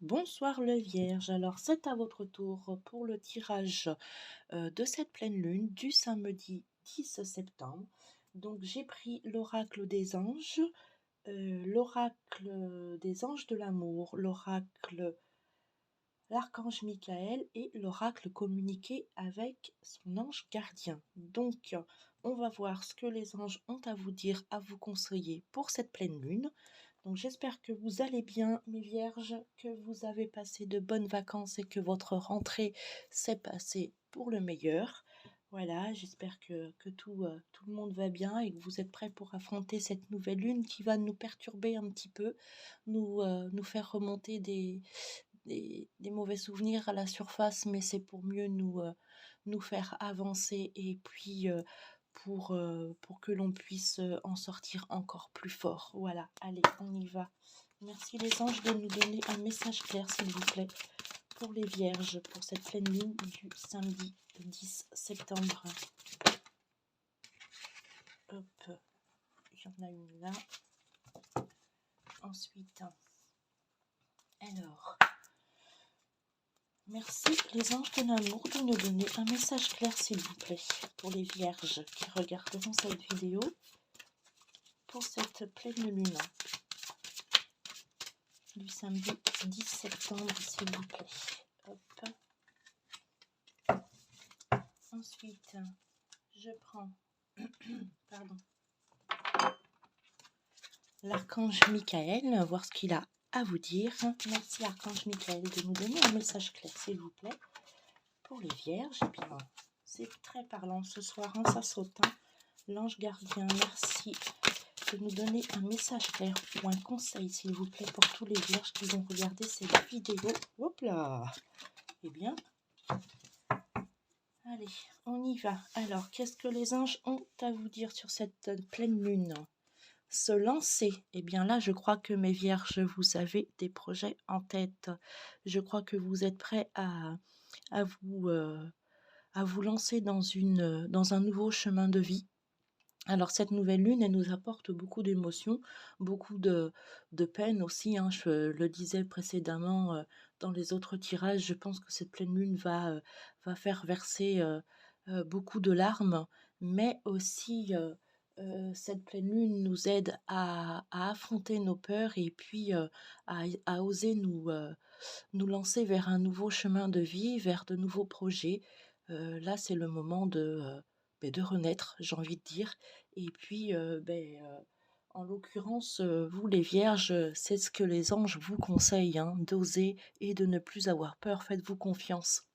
Bonsoir le Vierge, alors c'est à votre tour pour le tirage de cette pleine lune du samedi 10 septembre. Donc j'ai pris l'oracle des anges, l'oracle des anges de l'amour, l'oracle l'archange Michael et l'oracle communiqué avec son ange gardien. Donc on va voir ce que les anges ont à vous dire, à vous conseiller pour cette pleine lune. Donc j'espère que vous allez bien, mes vierges, que vous avez passé de bonnes vacances et que votre rentrée s'est passée pour le meilleur. Voilà, j'espère que tout le monde va bien et que vous êtes prêts pour affronter cette nouvelle lune qui va nous perturber un petit peu, nous faire remonter des mauvais souvenirs à la surface, mais c'est pour mieux nous faire avancer et puis pour que l'on puisse en sortir encore plus fort. Voilà, allez, on y va. Merci les anges de nous donner un message clair, s'il vous plaît, pour les vierges, pour cette pleine lune du samedi 10 septembre. Hop, il y en a une là. Ensuite, alors, merci les anges de l'amour de nous donner un message clair, s'il vous plaît, pour les vierges qui regarderont cette vidéo pour cette pleine lune du samedi 10 septembre, s'il vous plaît. Hop. Ensuite, je prends pardon, l'archange Michael, voir ce qu'il a à vous dire. Merci archange Michael de nous donner un message clair, s'il vous plaît, pour les vierges. Et bien, c'est très parlant ce soir, hein, ça saute. Hein. L'ange gardien, merci de nous donner un message clair ou un conseil, s'il vous plaît, pour tous les vierges qui vont regarder cette vidéo. Hop là. Eh bien, allez, on y va. Alors, qu'est-ce que les anges ont à vous dire sur cette pleine lune? Se lancer. Eh bien là, je crois que mes vierges, vous avez des projets en tête. Je crois que vous êtes prêts à vous, euh, à vous lancer dans un nouveau chemin de vie. Alors cette nouvelle lune, elle nous apporte beaucoup d'émotions, beaucoup de peine aussi, hein. Je le disais précédemment dans les autres tirages, je pense que cette pleine lune va faire verser beaucoup de larmes, mais aussi cette pleine lune nous aide à affronter nos peurs et puis à oser nous lancer vers un nouveau chemin de vie, vers de nouveaux projets. Là, c'est le moment de renaître, j'ai envie de dire. Et puis, en l'occurrence, vous les vierges, c'est ce que les anges vous conseillent, hein, d'oser et de ne plus avoir peur. Faites-vous confiance.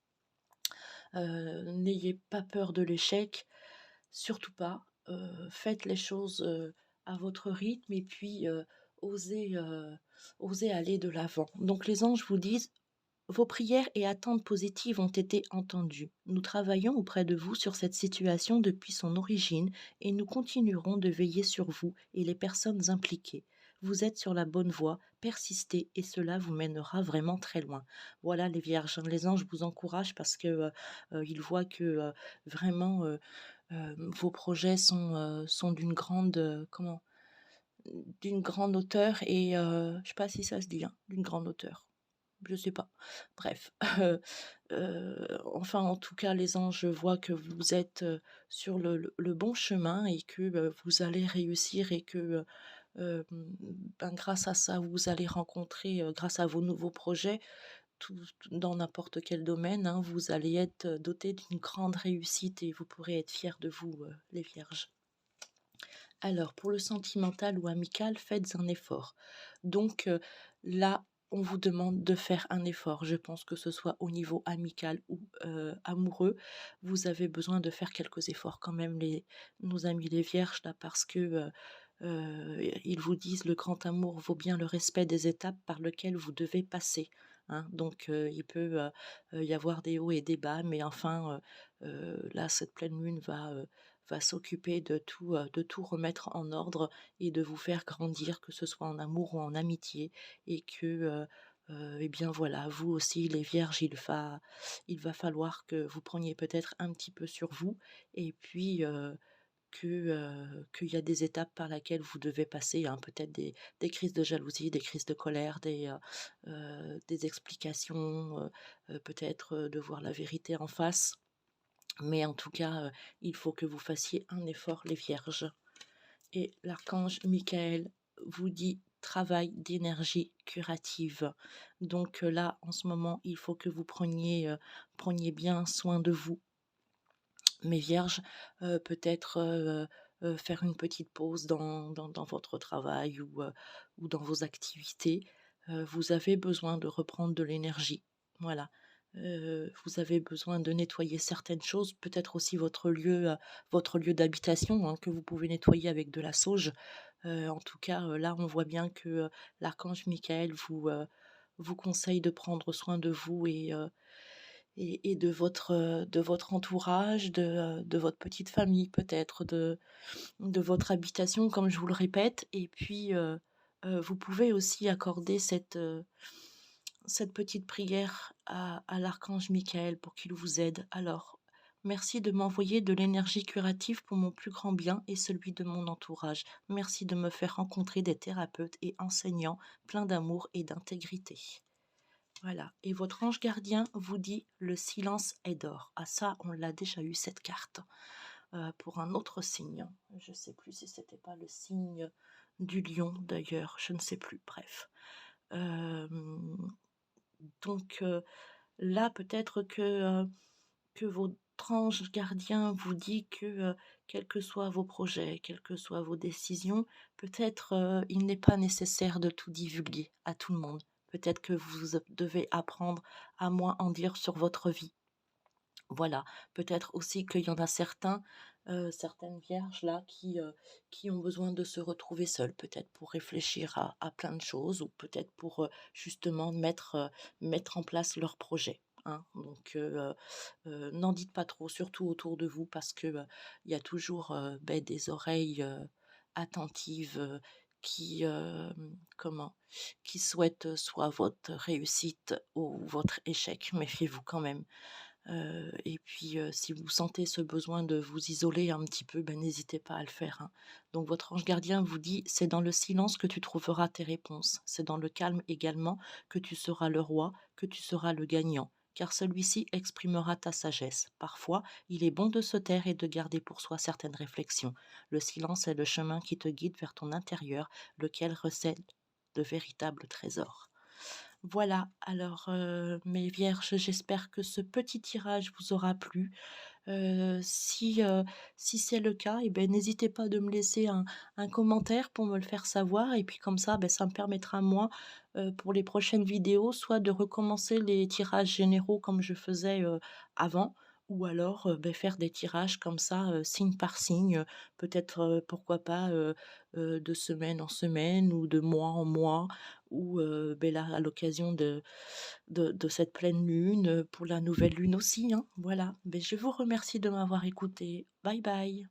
N'ayez pas peur de l'échec, surtout pas. Faites les choses à votre rythme et puis osez aller de l'avant. Donc les anges vous disent, vos prières et attentes positives ont été entendues. Nous travaillons auprès de vous sur cette situation depuis son origine et nous continuerons de veiller sur vous et les personnes impliquées. Vous êtes sur la bonne voie, persistez et cela vous mènera vraiment très loin. Voilà les vierges, les anges vous encouragent parce que ils voient que vraiment vos projets sont d'une grande d'une grande hauteur et je sais pas si ça se dit, hein, d'une grande hauteur. Je sais pas. Bref, enfin, en tout cas, les anges voient que vous êtes sur le bon chemin et que vous allez réussir et que grâce à ça, vous allez rencontrer, grâce à vos nouveaux projets, dans n'importe quel domaine, hein, vous allez être doté d'une grande réussite et vous pourrez être fiers de vous, les vierges. Alors, pour le sentimental ou amical, faites un effort. Donc là, on vous demande de faire un effort. Je pense que ce soit au niveau amical ou amoureux, vous avez besoin de faire quelques efforts quand même, nos amis les vierges, là, parce que ils vous disent le grand amour vaut bien le respect des étapes par lesquelles vous devez passer. Hein. Donc, il peut y avoir des hauts et des bas, mais enfin, là, cette pleine lune va s'occuper de tout remettre en ordre et de vous faire grandir, que ce soit en amour ou en amitié, et que, eh bien voilà, vous aussi, les vierges, il va falloir que vous preniez peut-être un petit peu sur vous, et puis qu'il y a des étapes par lesquelles vous devez passer, hein, peut-être des crises de jalousie, des crises de colère, des explications, peut-être, de voir la vérité en face. Mais en tout cas, il faut que vous fassiez un effort, les vierges. Et l'archange Michael vous dit travail d'énergie curative. Donc là, en ce moment, il faut que vous preniez bien soin de vous, mes vierges. Peut-être faire une petite pause dans votre travail ou dans vos activités. Vous avez besoin de reprendre de l'énergie. Voilà. Vous avez besoin de nettoyer certaines choses, peut-être aussi votre lieu d'habitation, hein, que vous pouvez nettoyer avec de la sauge. En tout cas, là, on voit bien que l'archange Michael vous conseille de prendre soin de vous et de votre entourage, de votre petite famille peut-être, de votre habitation comme je vous le répète. Et puis, vous pouvez aussi accorder cette petite prière à l'archange Michael pour qu'il vous aide. Alors, merci de m'envoyer de l'énergie curative pour mon plus grand bien et celui de mon entourage. Merci de me faire rencontrer des thérapeutes et enseignants pleins d'amour et d'intégrité. Voilà. Et votre ange gardien vous dit le silence est d'or. Ah ça, on l'a déjà eu cette carte pour un autre signe. Je ne sais plus si c'était pas le signe du lion d'ailleurs. Je ne sais plus. Bref. Euh, donc là, peut-être que votre ange gardien vous dit que quels que soient vos projets, quelles que soient vos décisions, peut-être il n'est pas nécessaire de tout divulguer à tout le monde. Peut-être que vous devez apprendre à moins en dire sur votre vie. Voilà, peut-être aussi qu'il y en a certaines vierges là qui ont besoin de se retrouver seules, peut-être pour réfléchir à plein de choses ou peut-être pour justement mettre en place leurs projets. Hein. Donc, n'en dites pas trop, surtout autour de vous, parce que il y a toujours des oreilles attentives qui, comment, qui souhaitent soit votre réussite ou votre échec. Méfiez-vous quand même. Et puis, si vous sentez ce besoin de vous isoler un petit peu, n'hésitez pas à le faire, hein. Donc votre ange gardien vous dit: «C'est dans le silence que tu trouveras tes réponses. C'est dans le calme également que tu seras le roi, que tu seras le gagnant, car celui-ci exprimera ta sagesse. Parfois, il est bon de se taire et de garder pour soi certaines réflexions. Le silence est le chemin qui te guide vers ton intérieur, lequel recèle de véritables trésors». Voilà, alors mes vierges, j'espère que ce petit tirage vous aura plu. Si c'est le cas, n'hésitez pas de me laisser un commentaire pour me le faire savoir et puis comme ça, ça me permettra moi, pour les prochaines vidéos, soit de recommencer les tirages généraux comme je faisais, avant ou alors, faire des tirages comme ça, signe par signe, peut-être, pourquoi pas, de semaine en semaine ou de mois en mois ou, là, à l'occasion de cette pleine lune, pour la nouvelle lune aussi, hein, voilà. Je vous remercie de m'avoir écouté. Bye bye.